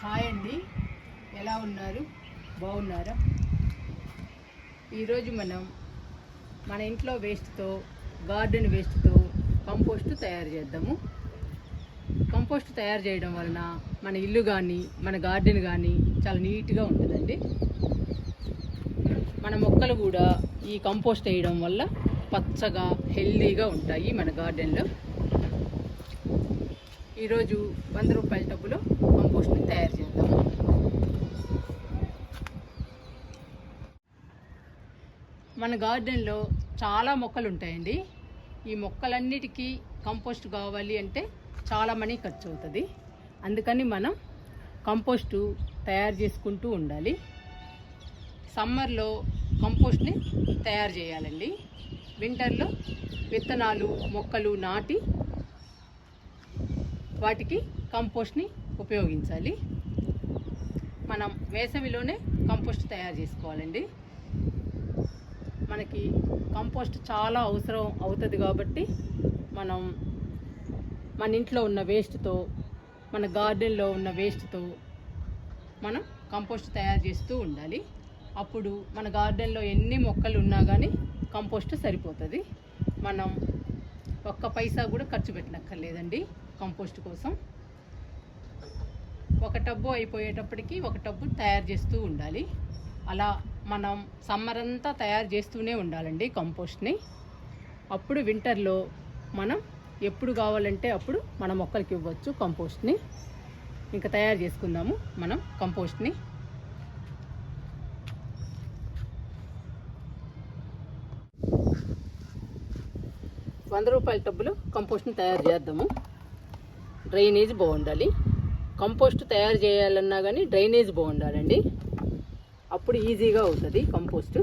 Hi అండి, ఎలా ఉన్నారు? బాగున్నారా? ఈరోజు మనం మన ఇంట్లో వేస్ట్తో, గార్డెన్ వేస్ట్తో కంపోస్ట్ తయారు చేద్దాము. కంపోస్ట్ తయారు చేయడం వలన మన ఇల్లు కానీ మన గార్డెన్ కానీ చాలా నీట్గా ఉంటుందండి. మన మొక్కలు కూడా ఈ కంపోస్ట్ వేయడం వల్ల పచ్చగా హెల్దీగా ఉంటాయి మన గార్డెన్లో. ఈరోజు 100 రూపాయల టబ్బులో కంపోస్ట్ని తయారు చేద్దాము. మన గార్డెన్లో చాలా మొక్కలు ఉంటాయండి. ఈ మొక్కలన్నిటికీ కంపోస్ట్ కావాలి అంటే చాలా మనీ ఖర్చు అవుతుంది. అందుకని మనం కంపోస్టు తయారు చేసుకుంటూ ఉండాలి. సమ్మర్లో కంపోస్ట్ని తయారు చేయాలండి. వింటర్లో విత్తనాలు మొక్కలు నాటి వాటికి కంపోస్ట్ని ఉపయోగించాలి. మనం వేసవిలోనే కంపోస్ట్ తయారు చేసుకోవాలండి. మనకి కంపోస్ట్ చాలా అవసరం అవుతుంది కాబట్టి మనం మన ఇంట్లో ఉన్న వేస్ట్తో, మన గార్డెన్లో ఉన్న వేస్ట్తో మనం కంపోస్ట్ తయారు చేస్తూ ఉండాలి. అప్పుడు మన గార్డెన్లో ఎన్ని మొక్కలు ఉన్నా కానీ కంపోస్ట్ సరిపోతుంది. మనం ఒక్క పైసా కూడా ఖర్చు పెట్టనక్కర్లేదండి కంపోస్ట్ కోసం. ఒక టబ్బు అయిపోయేటప్పటికి ఒక టబ్బు తయారు చేస్తూ ఉండాలి. అలా మనం సమ్మర్ అంతా తయారు చేస్తూనే ఉండాలండి కంపోస్ట్ని. అప్పుడు వింటర్లో మనం ఎప్పుడు కావాలంటే అప్పుడు మన మొక్కలకి ఇవ్వచ్చు కంపోస్ట్ని. ఇంకా తయారు చేసుకుందాము మనం కంపోస్ట్ని. ₹100 టబ్బులో కంపోస్ట్ని తయారు చేద్దాము. డ్రైనేజ్ బాగుండాలి. కంపోస్ట్ తయారు చేయాలన్నా కానీ డ్రైనేజ్ బాగుండాలండి. అప్పుడు ఈజీగా అవుతుంది కంపోస్ట్.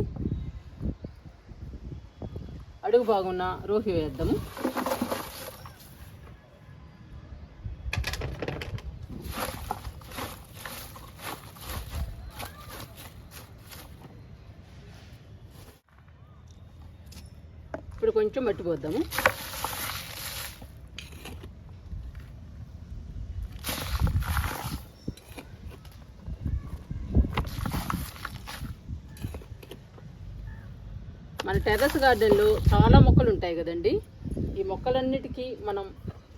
అడుగు బాగున్న రోహి వేద్దాము. ఇప్పుడు కొంచెం మట్టి పోద్దాము. మన టెర్రస్ గార్డెన్లో చాలా మొక్కలు ఉంటాయి కదండి. ఈ మొక్కలన్నిటికీ మనం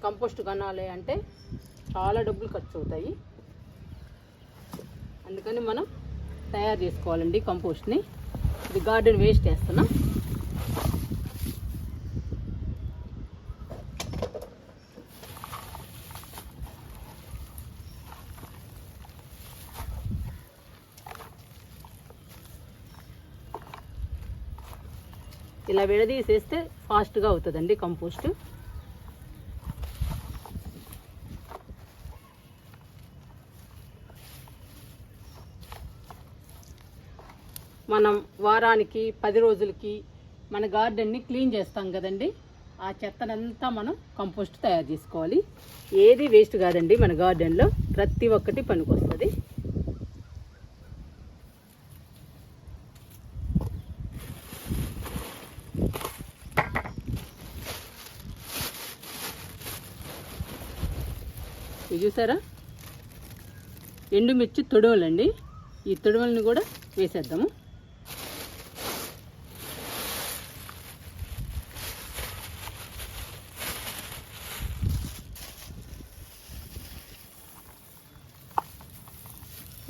కంపోస్ట్ కొనాలి అంటే చాలా డబ్బులు ఖర్చు అవుతాయి. అందుకని మనం తయారు చేసుకోవాలండి కంపోస్ట్ని. ఇది గార్డెన్ వేస్ట్ వేస్తున్నాం. ఇలా విడదీసేస్తే ఫాస్ట్గా అవుతుందండి కంపోస్ట్. మనం వారానికి 10 రోజులకి మన గార్డెన్ని క్లీన్ చేస్తాం కదండి. ఆ చెత్తనంతా మనం కంపోస్ట్ తయారు చేసుకోవాలి. ఏది వేస్ట్ కాదండి మన గార్డెన్లో, ప్రతి ఒక్కటి పనికొస్తుంది. ఇది చూసారా, ఎండుమిర్చి తొడవలండి. ఈ తొడవల్ని కూడా వేసేద్దాము.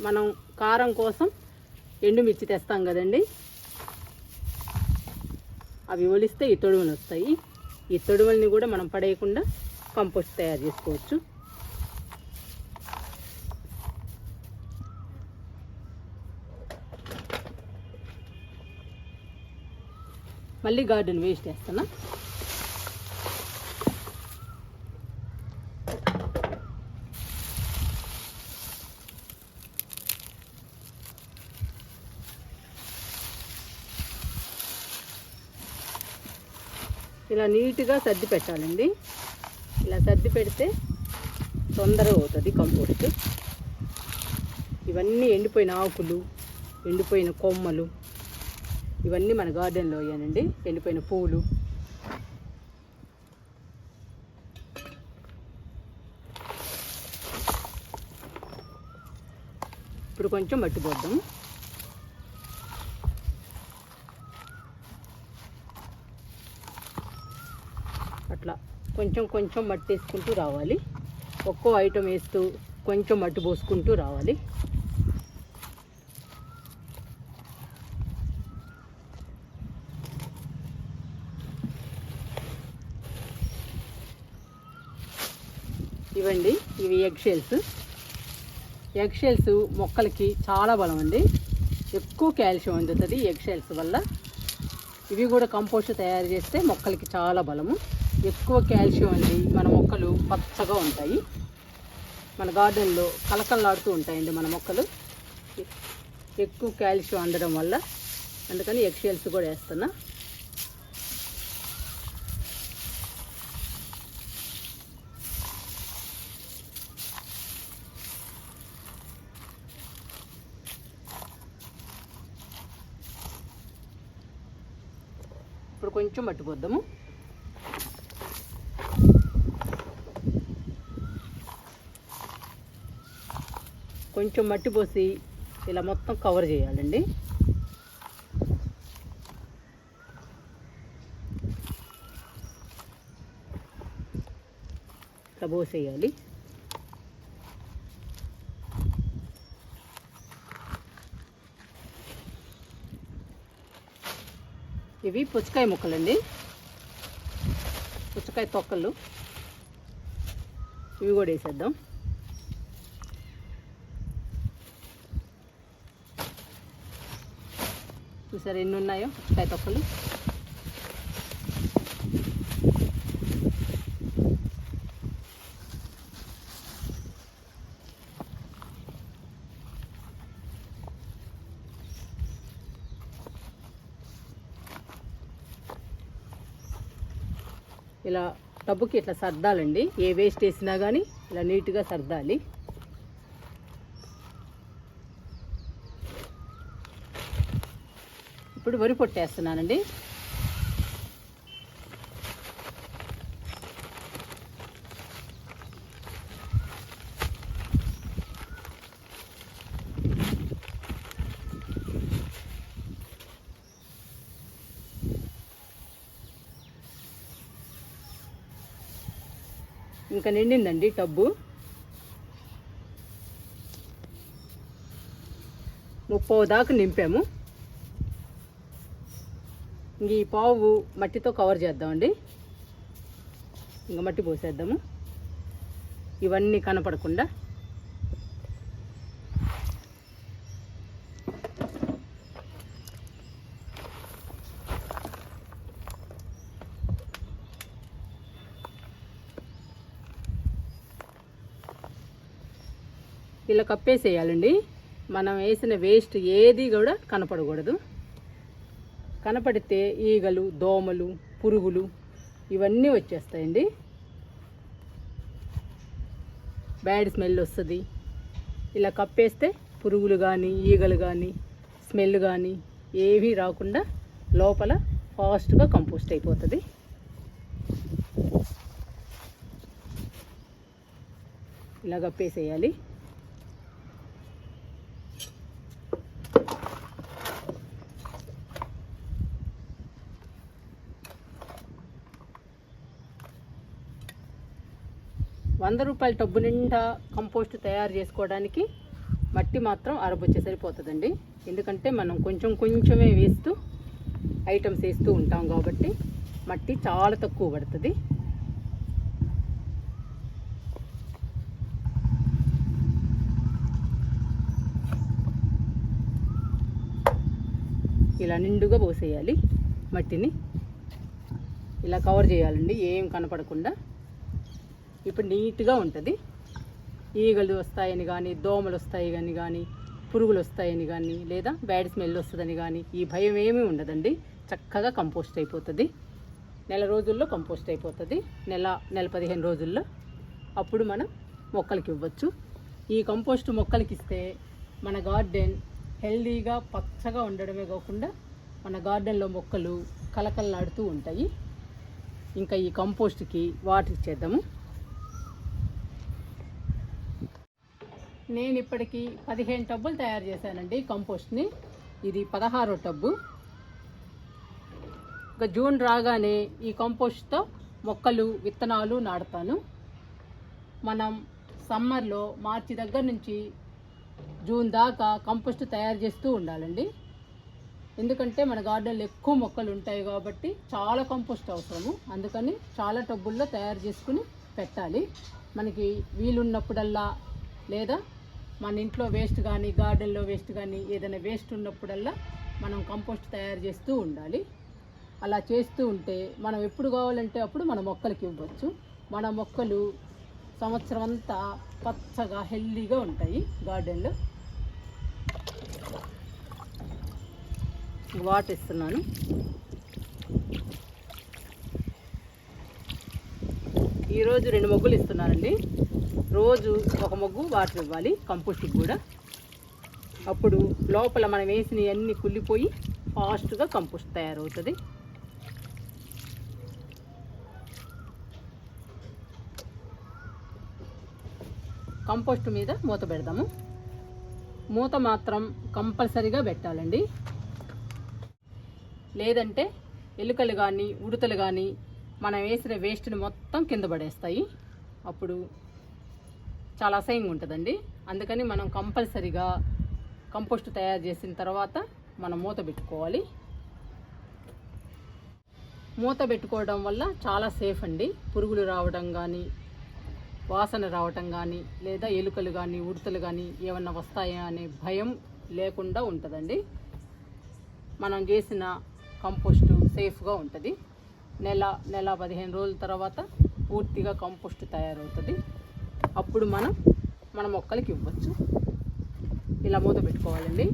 మనం కారం కోసం ఎండుమిర్చి తెస్తాం కదండి, అవి ఒలిస్తే ఈ తొడువలు వస్తాయి. ఈ తొడువల్ని కూడా మనం పడేయకుండా కంపోస్ట్ తయారు చేసుకోవచ్చు. మళ్ళీ గార్డెన్ వేస్ట్ వేస్తున్నా. ఇలా నీట్గా సర్ది పెట్టాలండి. ఇలా సర్ది పెడితే తొందరగా అవుతుంది కంపోస్ట్. ఇవన్నీ ఎండిపోయిన ఆకులు, ఎండిపోయిన కొమ్మలు, ఇవన్నీ మన గార్డెన్లో అయ్యానండి. ఎండిపోయిన పువ్వులు. ఇప్పుడు కొంచెం మట్టి పోద్దాం. అట్లా కొంచెం కొంచెం మట్టి వేసుకుంటూ రావాలి. ఒక్కో ఐటెం వేస్తూ కొంచెం మట్టి పోసుకుంటూ రావాలి. ఇవండి, ఇవి ఎగ్ షెల్స్. ఎగ్ షెల్స్ మొక్కలకి చాలా బలం అండి. ఎక్కువ కాల్షియం అందుతుంది ఎగ్ షెల్స్ వల్ల. ఇవి కూడా కంపోస్ట్ తయారు చేస్తే మొక్కలకి చాలా బలము. ఎక్కువ కాల్షియం అండి. మన మొక్కలు పచ్చగా ఉంటాయి. మన గార్డెన్లో కలకల్లాడుతూ ఉంటాయండి మన మొక్కలు, ఎక్కువ కాల్షియం అందడం వల్ల. అందుకని ఎగ్ షెల్స్ కూడా వేస్తున్నా. ఇప్పుడు కొంచెం మట్టి పోద్దాము. కొంచెం మట్టి పోసి ఇలా మొత్తం కవర్ చేయాలండి. ఇట్లా పోసేయాలి. ఇవి పుచ్చకాయ ముక్కలండి, పుచ్చకాయ తొక్కలు. ఇవి కూడా వేసేద్దాం. చూసారా ఎన్ని ఉన్నాయో పుచ్చకాయ తొక్కలు. ఇలా టబ్బుకి ఇట్లా సర్దాలండి. ఏ వేస్ట్ వేసినా కానీ ఇలా నీట్గా సర్దాలి. ఇప్పుడు వరి పొట్టు వేస్తున్నానండి. ఇంకా నిండిందండి టబ్బు. 30 దాకా నింపాము. ఇంక ఈ పావు మట్టితో కవర్ చేద్దామండి. ఇంకా మట్టి పోసేద్దాము ఇవన్నీ కనపడకుండా. ఇలా కప్పేసేయాలండి. మనం వేసిన వేస్ట్ ఏది కూడా కనపడకూడదు. కనపడితే ఈగలు, దోమలు, పురుగులు ఇవన్నీ వచ్చేస్తాయండి. బ్యాడ్ స్మెల్ వస్తుంది. ఇలా కప్పేస్తే పురుగులు కానీ ఈగలు కానీ స్మెల్ కానీ ఏవీ రాకుండా లోపల ఫాస్ట్గా కంపోస్ట్ అయిపోతుంది. ఇలా కప్పేసేయాలి. ₹100 టబ్బు నిండా కంపోస్ట్ తయారు చేసుకోవడానికి మట్టి మాత్రం అరబొచ్చే సరిపోతుందండి. ఎందుకంటే మనం కొంచెం కొంచెమే వేస్తూ ఐటమ్స్ వేస్తూ ఉంటాం కాబట్టి మట్టి చాలా తక్కువ పడుతుంది. ఇలా నిండుగా పోసేయాలి మట్టిని. ఇలా కవర్ చేయాలండి ఏం కనపడకుండా. ఇప్పుడు నీట్గా ఉంటుంది. ఈగలు వస్తాయని కానీ, దోమలు వస్తాయని కానీ, పురుగులు వస్తాయని కానీ, లేదా బ్యాడ్ స్మెల్ వస్తుందని కానీ ఈ భయం ఏమీ ఉండదండి. చక్కగా కంపోస్ట్ అయిపోతుంది. నెల రోజుల్లో కంపోస్ట్ అయిపోతుంది. నెల 15 రోజుల్లో అప్పుడు మనం మొక్కలకి ఇవ్వచ్చు. ఈ కంపోస్ట్ మొక్కలకి ఇస్తే మన గార్డెన్ హెల్దీగా పచ్చగా ఉండడమే కాకుండా మన గార్డెన్లో మొక్కలు కలకల్లాడుతూ ఉంటాయి. ఇంకా ఈ కంపోస్ట్కి వాటర్ ఇచ్చేద్దాము. నేను ఇప్పటికి 15 టబ్బులు తయారు చేశానండి కంపోస్ట్ని. ఇది 16వ టబ్బు. ఇంకా జూన్ రాగానే ఈ కంపోస్ట్తో మొక్కలు విత్తనాలు నాటుతాను. మనం సమ్మర్లో మార్చి దగ్గర నుంచి జూన్ దాకా కంపోస్ట్ తయారు చేస్తూ ఉండాలండి. ఎందుకంటే మన గార్డెన్లో ఎక్కువ మొక్కలు ఉంటాయి కాబట్టి చాలా కంపోస్ట్ అవసరము. అందుకని చాలా టబ్బుల్లో తయారు చేసుకుని పెట్టాలి. మనకి వీలున్నప్పుడల్లా లేదా మన ఇంట్లో వేస్ట్ కానీ గార్డెన్లో వేస్ట్ కానీ ఏదైనా వేస్ట్ ఉన్నప్పుడల్లా మనం కంపోస్ట్ తయారు చేస్తూ ఉండాలి. అలా చేస్తూ ఉంటే మనం ఎప్పుడు కావాలంటే అప్పుడు మన మొక్కలకి ఇవ్వచ్చు. మన మొక్కలు సంవత్సరం అంతా పచ్చగా హెల్దీగా ఉంటాయి. గార్డెన్లో వాటర్ ఇస్తున్నాను. ఈరోజు 2 మొగ్గులు ఇస్తున్నానండి. రోజు ఒక మొగ్గు వాటర్ ఇవ్వాలి కంపోస్ట్కి కూడా. అప్పుడు లోపల మనం వేసినవి అన్నీ కుళ్ళిపోయి ఫాస్ట్గా కంపోస్ట్ తయారవుతుంది. కంపోస్ట్ మీద మూత పెడదాము. మూత మాత్రం కంపల్సరీగా పెట్టాలండి. లేదంటే ఎలుకలు కానీ ఉడతలు కానీ మనం వేసిన వేస్ట్ని మొత్తం కింద పడేస్తాయి. అప్పుడు చాలా అసహ్యంగా ఉంటుందండి. అందుకని మనం కంపల్సరీగా కంపోస్ట్ తయారు చేసిన తర్వాత మనం మూత పెట్టుకోవాలి. మూత పెట్టుకోవడం వల్ల చాలా సేఫ్ అండి. పురుగులు రావడం కానీ వాసన రావటం కానీ లేదా ఎలుకలు కానీ ఉడతలు కానీ ఏమన్నా వస్తాయా అనే భయం లేకుండా ఉంటుందండి. మనం చేసిన కంపోస్ట్ సేఫ్గా ఉంటుంది. నెల 15 రోజుల తర్వాత పూర్తిగా కంపోస్ట్ తయారవుతుంది. అప్పుడు మన మొక్కలకి ఇవ్వచ్చు. ఇలా మూత పెట్టుకోవాలండి.